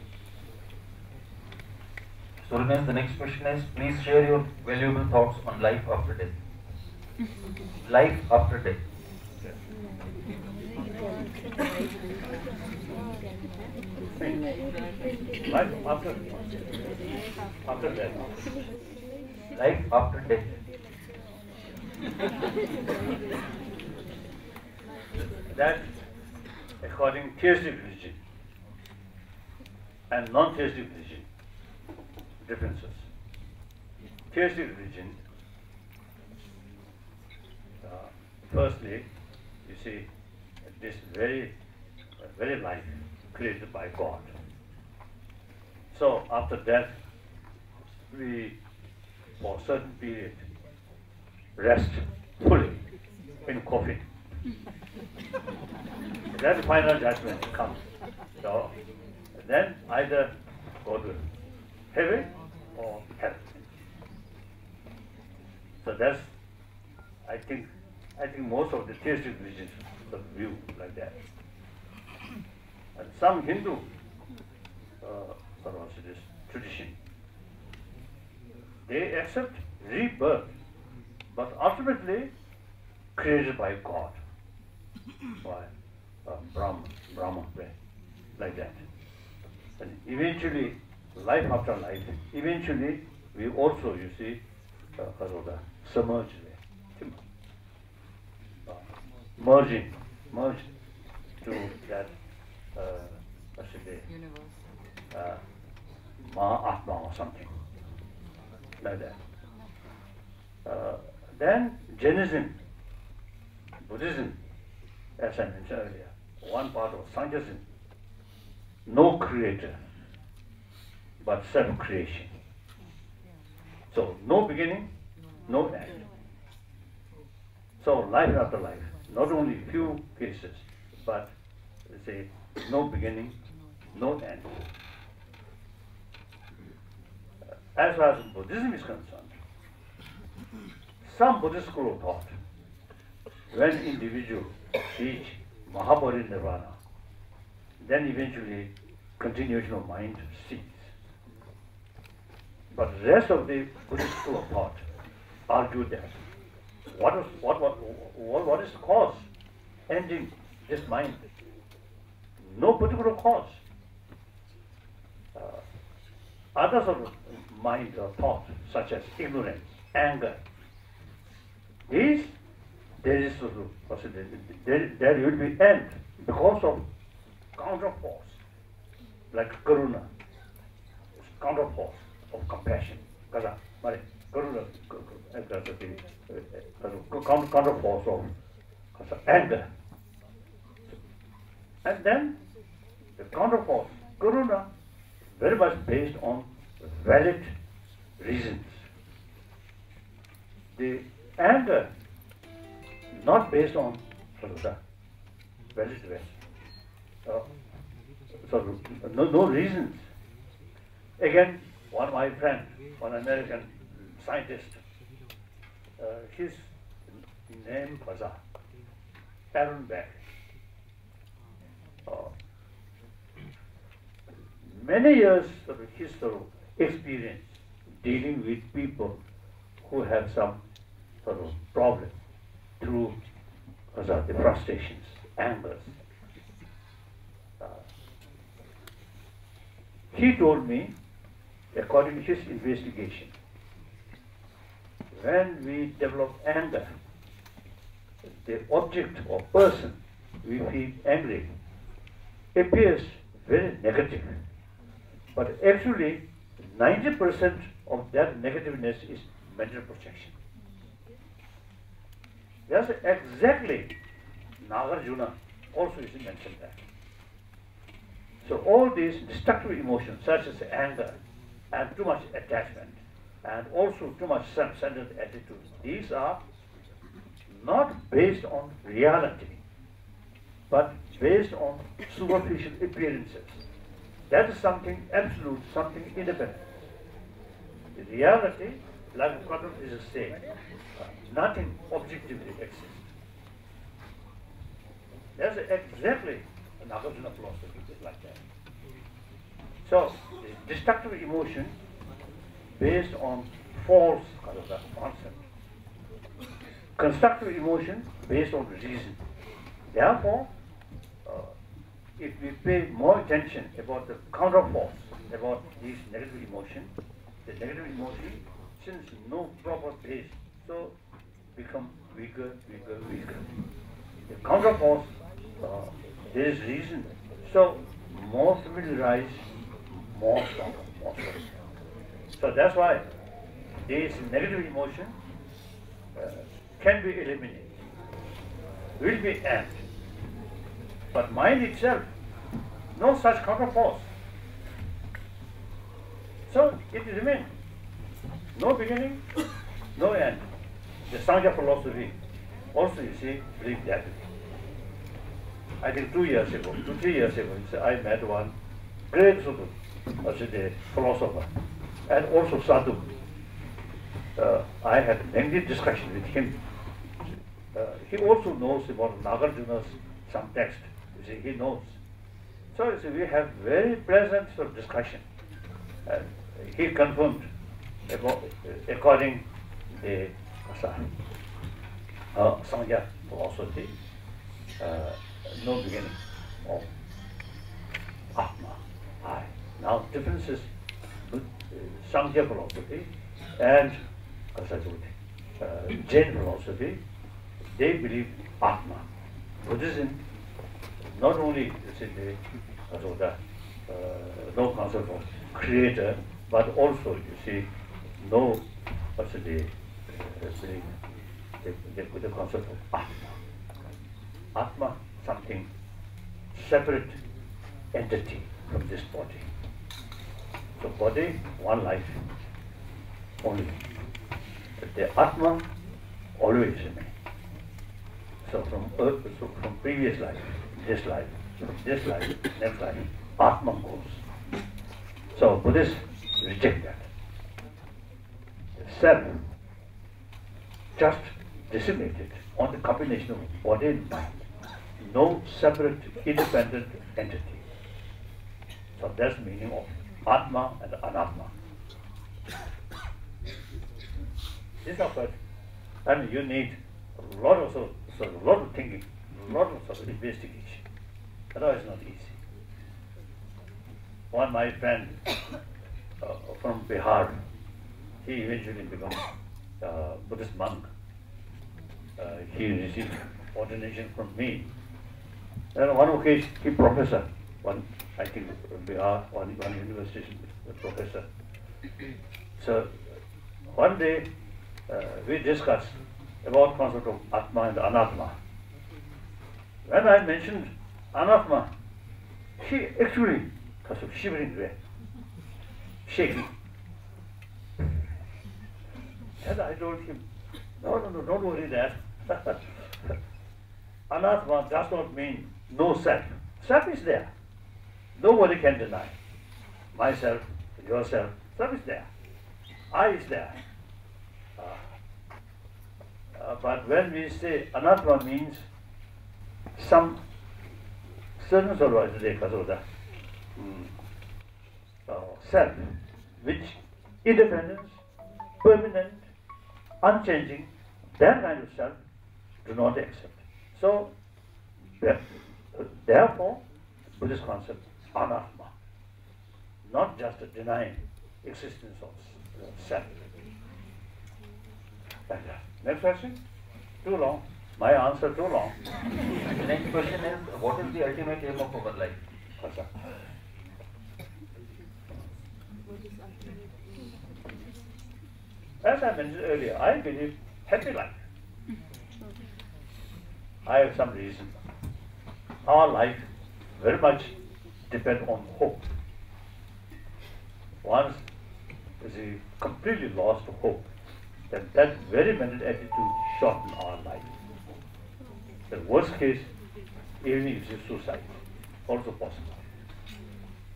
So, Holiness, the next question is, please share your valuable thoughts on life after death. Life after death. Life after death. Life after death. That, according to theistic religion and non-theistic religion, differences. Theistic religion, firstly, you see, this very life created by God. So after death, we, for a certain period, rest fully in coffin. Then the final judgment comes. So then either go to heaven or hell. So that's, I think most of the theistic religions view like that. And some Hindu this tradition, they accept rebirth, but ultimately created by God, by Brahman, like that. And eventually, life after life, eventually we also, you see, submerge merge to that Mahatma or something like that. Then Jainism, Buddhism, as I mentioned earlier, one part of Sankhyaism, no creator, but self-creation. So no beginning, no end. So life after life, not only few cases, but say no beginning, no end. As far as Buddhism is concerned, some Buddhist school of thought, when individual reach Mahaparinirvana, then eventually continuation of mind ceases. But the rest of the Buddhist school of thought argue that what is the cause ending this mind? No particular cause. Other sort of mind or thought, such as ignorance, anger, there is sort of there will be end because of counterforce, like karuna, counterforce of compassion. Karuna, counterforce of anger. And then the counterforce, karuna, very much based on valid reasons. The anger not based on valid reasons. So no reasons. Again, one of my friend, one American scientist, his name was Aaron Beck. Many years of his experience dealing with people who have some sort of problem through the frustrations, angers. He told me, according to his investigation, when we develop anger, the object or person we feel angry appears very negative. But actually, 90% of that negativeness is mental projection. That's exactly Nagarjuna also is mentioned that. So all these destructive emotions, such as anger and too much attachment, and also too much self-centered attitudes, these are not based on reality, but based on superficial appearances. That is something absolute, something independent. The reality, like Cotton is saying, nothing objectively exists. That's exactly Nagarjuna philosophy is like that. So, the destructive emotion based on false concept. Constructive emotion based on reason. Therefore, if we pay more attention about the counterforce, about these negative emotions, the negative emotion, since no proper base, so become weaker. The counterforce, there is reason, so more familiarized, more stronger. So that's why this negative emotion can be eliminated, will be end. But mind itself, no such counterforce. So it remains. No beginning, no end. The Sangha philosophy also, you see, believe that. I think 2 years ago, 3 years ago, I met one great Sadhu, the philosopher, and also Sadhu. I had a lengthy discussion with him. He also knows about Nagarjuna's some text. You see, he knows. So you see, we have very pleasant sort of discussion. He confirmed about, according to the Sangha philosophy, no beginning of Atma, I. Now differences with Sangha philosophy and Jain philosophy, they believe Atma. Buddhism not only no concept of creator, but also you see no the concept of Atma. Atma, something separate entity from this body. So body, one life only. But the Atma always remains. So from earth, so from previous life, this life, next life, Atma goes. So Buddhists reject that. The self just decimated on the combination of body and mind. No separate, independent entity. So that's the meaning of Atma and Anatma. These are but, and you need a lot of thinking, a lot of investigation. Otherwise, it's not easy. One my friend from Bihar, he eventually became a Buddhist monk. He received ordination from me. And on one occasion, he professor, I think Bihar, one university professor. So one day we discussed about concept of Atma and Anatma. When I mentioned Anatma, she actually was shivering there. shaking. And I told him, no, don't worry that. Anatma does not mean no self. Self is there. Nobody can deny. Myself, yourself, self is there. I is there. But when we say anatma means some certain sort of self, which independence, permanent, unchanging, that kind of self do not accept. So, therefore, Buddhist concept, anatma, not just denying existence of self. Like that. Next question? Too long. My answer too long. The next question is, what is the ultimate aim of our life? What's that? As I mentioned earlier, I believe happy life. I have some reason. Our life very much depends on hope. Once we completely lost hope, then that very mental attitude shorten our life. The worst case, even if it's suicide, also possible.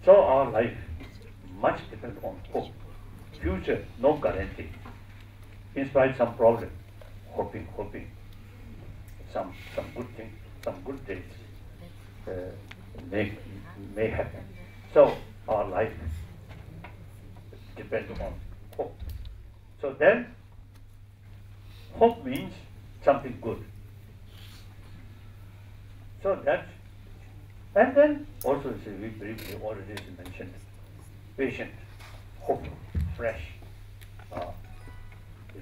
So our life much depends on hope. Future, no guarantee. In spite of some problem, hoping, some good thing, some good days may happen. So our life depends on hope. So then, hope means something good. So that, and then also we briefly already mentioned, patient, hope, fresh,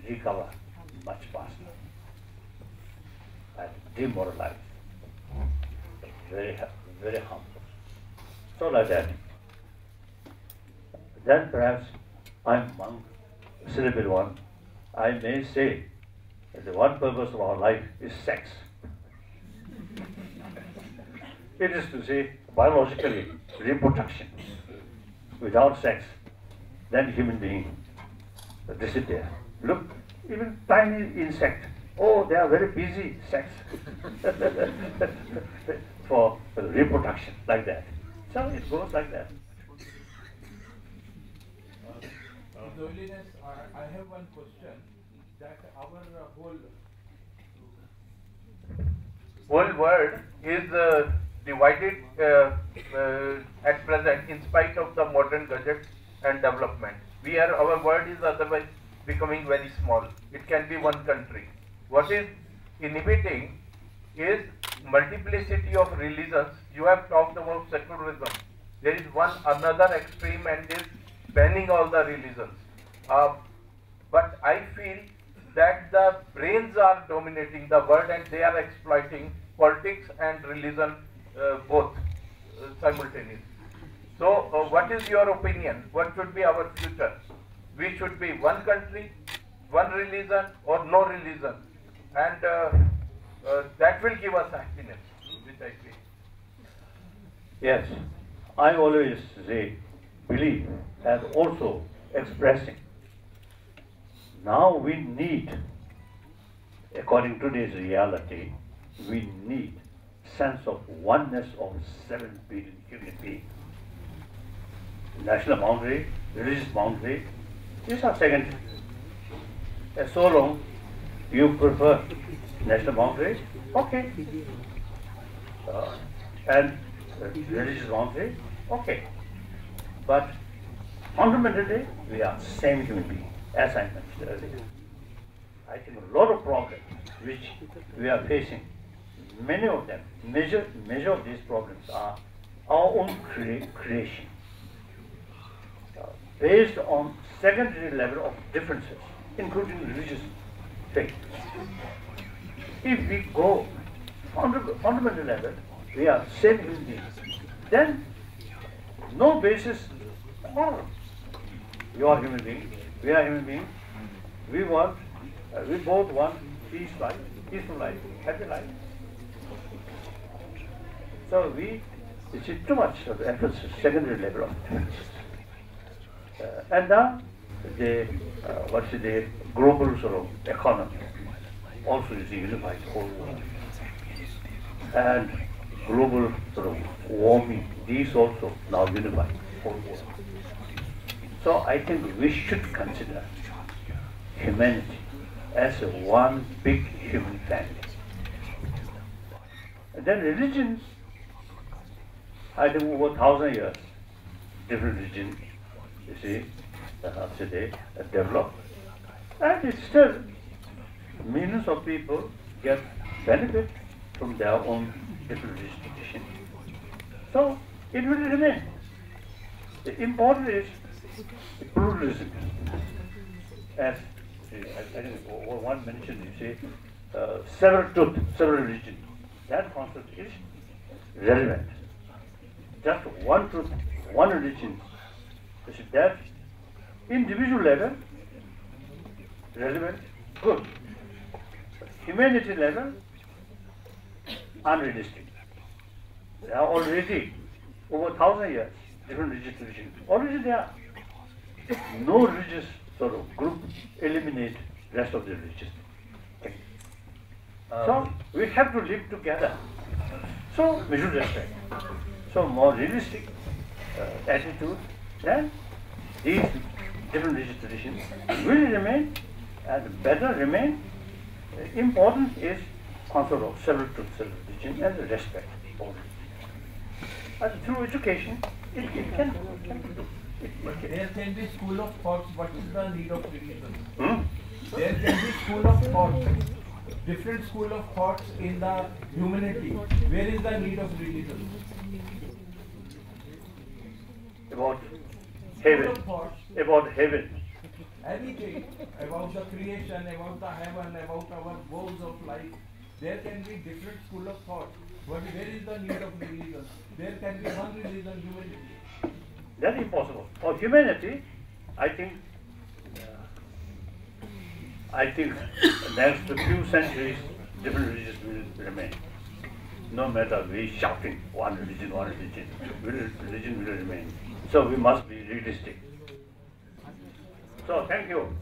recover much faster, and demoralized, very harmful. So like that. Then perhaps I'm among celibate one. I may say that the one purpose of our life is sex. It is to say, biologically, reproduction. Without sex, then human being disappear. Look, even tiny insect. Oh, they are very busy, sex. for reproduction, like that. So it goes like that. Holiness, I have one question, that our whole world is divided at present in spite of the modern gadgets and development. Our world is otherwise becoming very small. It can be one country. What is inhibiting is multiplicity of religions. You have talked about secularism. There is one another extreme and is banning all the religions. But I feel that the brains are dominating the world and they are exploiting politics and religion both simultaneously. So what is your opinion? What should be our future? We should be one country, one religion or no religion, and that will give us happiness, which I feel. Yes, I always say, believe and also expressing. Now we need, according to today's reality, we need sense of oneness of 7 billion human beings. National boundary, religious boundary, these are secondary. So long you prefer national boundary, okay. And religious boundary, okay. But fundamentally, we are same human being, as I mentioned earlier. I think a lot of problems which we are facing, many of them, major of these problems are our own creation, based on secondary level of differences, including religious faith. If we go fundamental level, we are same human beings, then no basis quarrel. You are human being, we are human beings, we both want peaceful life, happy life. So we see too much of emphasis, secondary level of differences. And the global sort of economy also is a unified whole world. And global sort of warming, these also now unify whole world. So I think we should consider humanity as a one big human family. And then religions, I think over 1,000 years, different religions, you see, today developed. And it's still, millions of people get benefit from their own different religious tradition. So it will remain. The important is pluralism. As I think one mentioned, you say, several truth, several religions. That concept is relevant. Just one truth, one religion. You see, that individual level, relevant, good. But humanity level, unrealistic. There are already over 1,000 years different religious traditions. Already there are. No religious sort of group eliminate rest of the religious. So we have to live together. So we should respect. So more realistic attitude, then these different religious traditions will remain and better remain. Important is concept of several truth, several religion, and the respect for it. And through education, it can be. There can be school of thoughts. What is the need of religion? There can be school of thoughts, different school of thoughts in the humanity. Where is the need of religion? About heaven. About heaven. Anything about the creation, about the heaven, about our goals of life. There can be different school of thought. But where is the need of religion? There can be one religion, humanity. That's impossible. For humanity, I think next few centuries, different religions will remain. No matter we shouting one religion, religion will remain. So we must be realistic. So thank you.